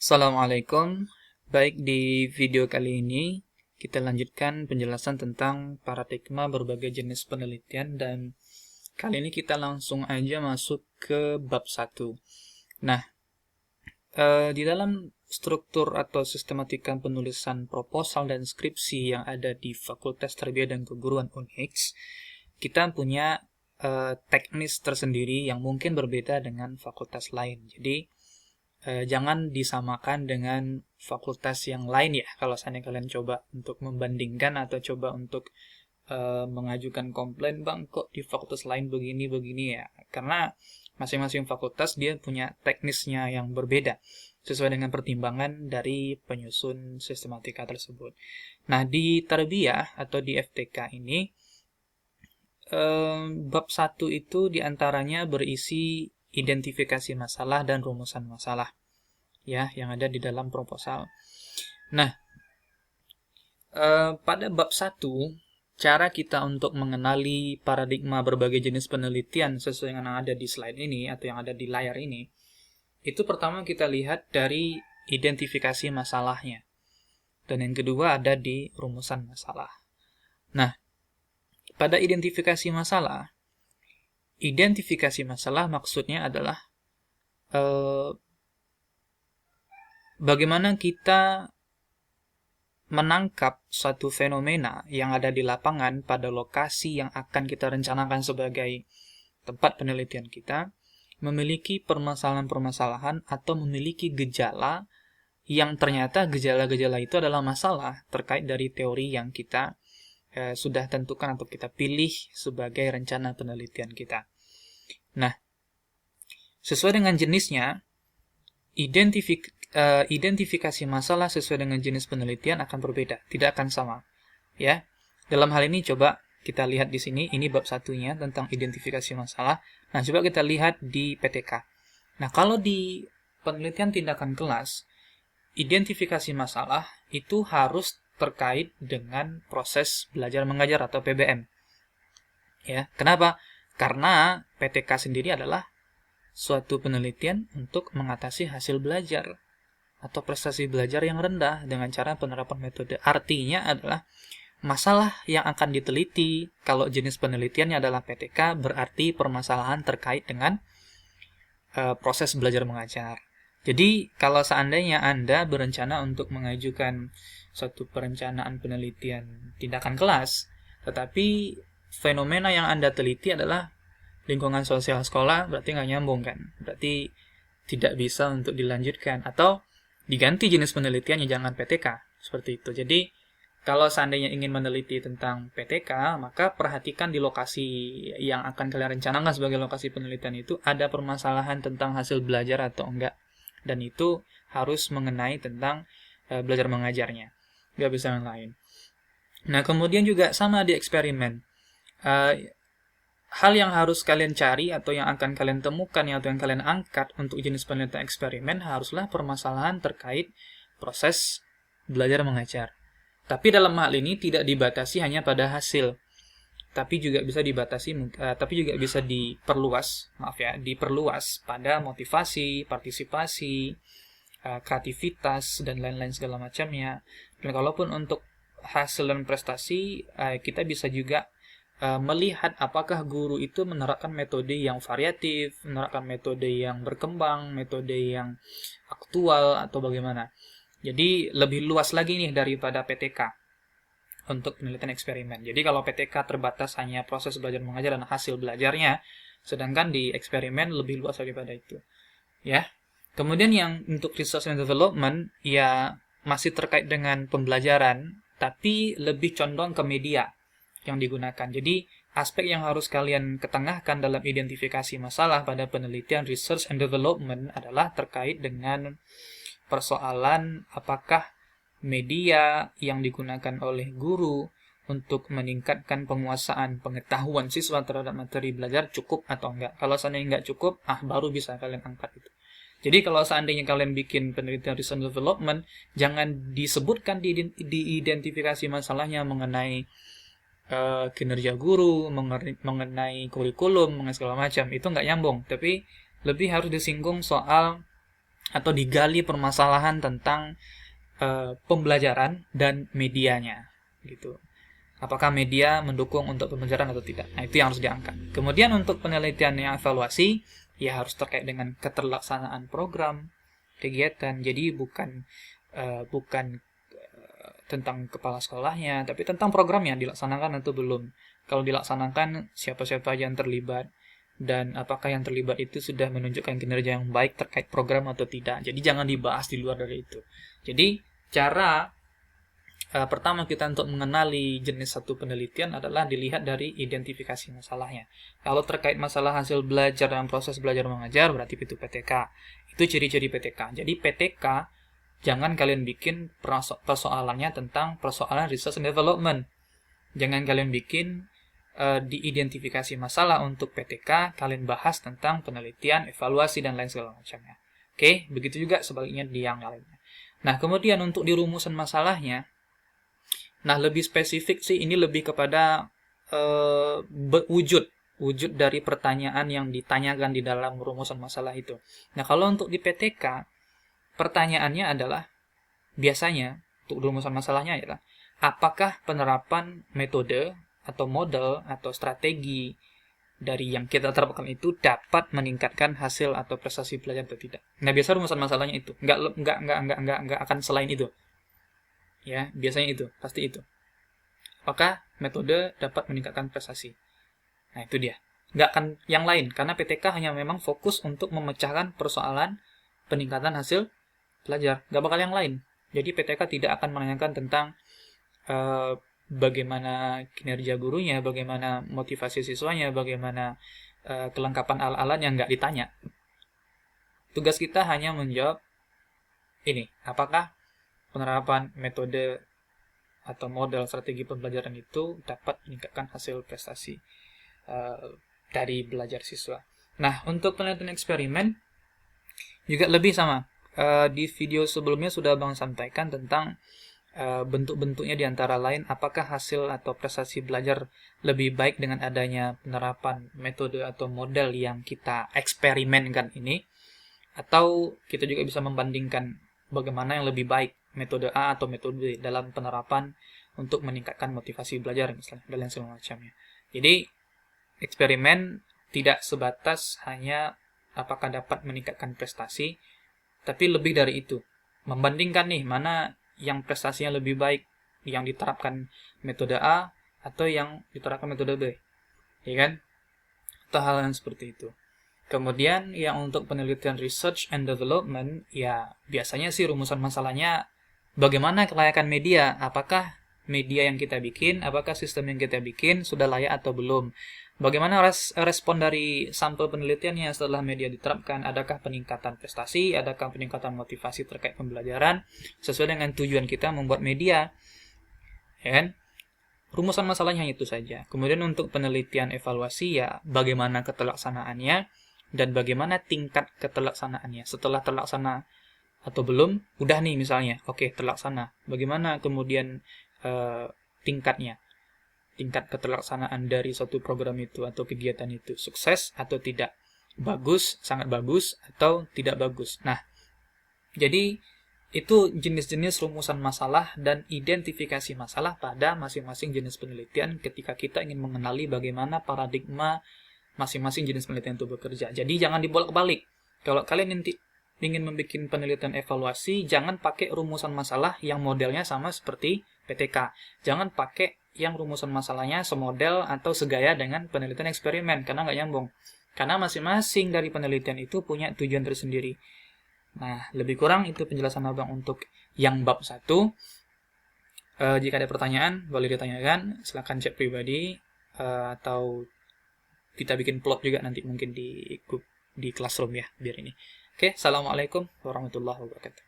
Assalamualaikum. Baik, di video kali ini kita lanjutkan penjelasan tentang paradigma berbagai jenis penelitian dan kali ini kita langsung aja masuk ke bab 1. Nah, di dalam struktur atau sistematika penulisan proposal dan skripsi yang ada di Fakultas Tarbiyah dan Keguruan Unix, kita punya teknis tersendiri yang mungkin berbeda dengan fakultas lain. Jadi, jangan disamakan dengan fakultas yang lain ya, kalau seandainya kalian coba untuk membandingkan atau coba untuk mengajukan komplain, bang kok di fakultas lain begini ya, karena masing-masing fakultas dia punya teknisnya yang berbeda sesuai dengan pertimbangan dari penyusun sistematika tersebut. Nah, di Tarbiyah atau di FTK ini bab 1 itu diantaranya berisi identifikasi masalah dan rumusan masalah ya yang ada di dalam proposal. Nah, pada bab 1, cara kita untuk mengenali paradigma berbagai jenis penelitian sesuai dengan yang ada di slide ini atau yang ada di layar ini, itu pertama kita lihat dari identifikasi masalahnya. Dan yang kedua ada di rumusan masalah. Nah, pada identifikasi masalah maksudnya adalah bagaimana kita menangkap suatu fenomena yang ada di lapangan pada lokasi yang akan kita rencanakan sebagai tempat penelitian kita, memiliki permasalahan-permasalahan atau memiliki gejala yang ternyata gejala-gejala itu adalah masalah terkait dari teori yang kita sudah tentukan atau kita pilih sebagai rencana penelitian kita. Nah, sesuai dengan jenisnya, identifikasi masalah sesuai dengan jenis penelitian akan berbeda, tidak akan sama. Ya, dalam hal ini coba kita lihat di sini, ini bab 1-nya tentang identifikasi masalah. Nah, coba kita lihat di PTK. Nah, kalau di penelitian tindakan kelas, identifikasi masalah itu harus terkait dengan proses belajar mengajar atau PBM. Ya, kenapa? Karena PTK sendiri adalah suatu penelitian untuk mengatasi hasil belajar atau prestasi belajar yang rendah dengan cara penerapan metode. Artinya adalah masalah yang akan diteliti kalau jenis penelitiannya adalah PTK berarti permasalahan terkait dengan proses belajar mengajar. Jadi, kalau seandainya Anda berencana untuk mengajukan suatu perencanaan penelitian tindakan kelas, tetapi fenomena yang Anda teliti adalah lingkungan sosial sekolah, berarti nggak nyambung kan? Berarti tidak bisa untuk dilanjutkan. Atau diganti jenis penelitiannya, jangan PTK. Seperti itu. Jadi, kalau seandainya ingin meneliti tentang PTK, maka perhatikan di lokasi yang akan kalian rencanakan sebagai lokasi penelitian itu, ada permasalahan tentang hasil belajar atau enggak. Dan itu harus mengenai tentang belajar mengajarnya. Nggak bisa yang lain. Nah, kemudian juga sama di eksperimen. Hal yang harus kalian cari atau yang akan kalian temukan atau yang kalian angkat untuk jenis penelitian eksperimen haruslah permasalahan terkait proses belajar mengajar. Tapi dalam hal ini tidak dibatasi hanya pada hasil, tapi juga bisa diperluas pada motivasi, partisipasi, kreativitas dan lain-lain segala macamnya. Dan kalaupun untuk hasil dan prestasi, kita bisa juga melihat apakah guru itu menerapkan metode yang variatif, menerapkan metode yang berkembang, metode yang aktual atau bagaimana. Jadi lebih luas lagi nih daripada PTK untuk penelitian eksperimen. Jadi kalau PTK terbatas hanya proses belajar mengajar dan hasil belajarnya, sedangkan di eksperimen lebih luas daripada itu. Ya. Kemudian yang untuk research and development ya masih terkait dengan pembelajaran, tapi lebih condong ke media yang digunakan. Jadi, aspek yang harus kalian ketengahkan dalam identifikasi masalah pada penelitian research and development adalah terkait dengan persoalan apakah media yang digunakan oleh guru untuk meningkatkan penguasaan pengetahuan siswa terhadap materi belajar cukup atau enggak. Kalau seandainya enggak cukup, baru bisa kalian angkat itu. Jadi kalau seandainya kalian bikin penelitian research and development, jangan disebutkan di identifikasi masalahnya mengenai kinerja guru, mengenai kurikulum, mengenai segala macam. Itu nggak nyambung. Tapi lebih harus disinggung soal atau digali permasalahan tentang pembelajaran dan medianya gitu. Apakah media mendukung untuk pembelajaran atau tidak? Nah, itu yang harus diangkat. Kemudian untuk penelitian yang evaluasi, ya harus terkait dengan keterlaksanaan program, kegiatan. Jadi bukan tentang kepala sekolahnya, tapi tentang programnya dilaksanakan atau belum. Kalau dilaksanakan, siapa-siapa yang terlibat, dan apakah yang terlibat itu sudah menunjukkan kinerja yang baik terkait program atau tidak. Jadi jangan dibahas di luar dari itu. Jadi cara pertama kita untuk mengenali jenis satu penelitian adalah dilihat dari identifikasi masalahnya. Kalau terkait masalah hasil belajar dan proses belajar mengajar, berarti itu PTK. Itu ciri-ciri PTK. Jadi PTK, jangan kalian bikin persoalannya tentang persoalan research and development. Jangan kalian bikin diidentifikasi masalah untuk PTK, kalian bahas tentang penelitian, evaluasi, dan lain segala macamnya. Oke, begitu juga sebaliknya di yang lainnya. Nah, kemudian untuk di rumusan masalahnya, nah lebih spesifik sih ini lebih kepada wujud dari pertanyaan yang ditanyakan di dalam rumusan masalah itu. Nah, kalau untuk di PTK, pertanyaannya adalah, biasanya, untuk rumusan masalahnya adalah, apakah penerapan metode atau model atau strategi dari yang kita terapkan itu dapat meningkatkan hasil atau prestasi belajar atau tidak. Nah, biasa rumusan masalahnya itu. Nggak akan selain itu. Ya, biasanya itu, pasti itu. Apakah metode dapat meningkatkan prestasi? Nah, itu dia. Nggak akan yang lain, karena PTK hanya memang fokus untuk memecahkan persoalan peningkatan hasil belajar. Nggak bakal yang lain. Jadi PTK tidak akan menanyakan tentang bagaimana kinerja gurunya, bagaimana motivasi siswanya, bagaimana kelengkapan alat-alat yang nggak ditanya. Tugas kita hanya menjawab ini, apakah penerapan metode atau model strategi pembelajaran itu dapat meningkatkan hasil prestasi dari belajar siswa. Nah, untuk penelitian eksperimen juga lebih sama. Di video sebelumnya sudah Bang sampaikan tentang bentuk-bentuknya di antara lain, apakah hasil atau prestasi belajar lebih baik dengan adanya penerapan metode atau model yang kita eksperimenkan ini, atau kita juga bisa membandingkan bagaimana yang lebih baik, metode A atau metode B dalam penerapan untuk meningkatkan motivasi belajar misalnya, dan lain semacamnya. Jadi eksperimen tidak sebatas hanya apakah dapat meningkatkan prestasi, tapi lebih dari itu, membandingkan nih mana yang prestasinya lebih baik, yang diterapkan metode A atau yang diterapkan metode B, ya kan? Atau hal yang seperti itu. Kemudian yang untuk penelitian research and development, ya biasanya sih rumusan masalahnya bagaimana kelayakan media, apakah media yang kita bikin, apakah sistem yang kita bikin sudah layak atau belum. Bagaimana respon dari sampel penelitiannya setelah media diterapkan? Adakah peningkatan prestasi? Adakah peningkatan motivasi terkait pembelajaran? Sesuai dengan tujuan kita membuat media. Ya kan? Rumusan masalahnya itu saja. Kemudian untuk penelitian evaluasi, ya bagaimana ketelaksanaannya dan bagaimana tingkat ketelaksanaannya. Setelah terlaksana atau belum, udah nih misalnya, oke terlaksana. Bagaimana kemudian tingkatnya? Tingkat keterlaksanaan dari suatu program itu atau kegiatan itu sukses atau tidak, bagus, sangat bagus, atau tidak bagus. Nah, jadi itu jenis-jenis rumusan masalah dan identifikasi masalah pada masing-masing jenis penelitian ketika kita ingin mengenali bagaimana paradigma masing-masing jenis penelitian itu bekerja. Jadi jangan dibolak-balik. Kalau kalian ingin membuat penelitian evaluasi, jangan pakai rumusan masalah yang modelnya sama seperti PTK. Jangan pakai yang rumusan masalahnya semodel atau segaya dengan penelitian eksperimen, karena nggak nyambung. Karena masing-masing dari penelitian itu punya tujuan tersendiri. Nah, lebih kurang itu penjelasan Abang untuk yang bab 1. Jika ada pertanyaan, boleh ditanyakan. Silahkan chat pribadi, atau kita bikin plot juga nanti mungkin di Classroom ya, biar ini. Oke, Assalamualaikum warahmatullahi wabarakatuh.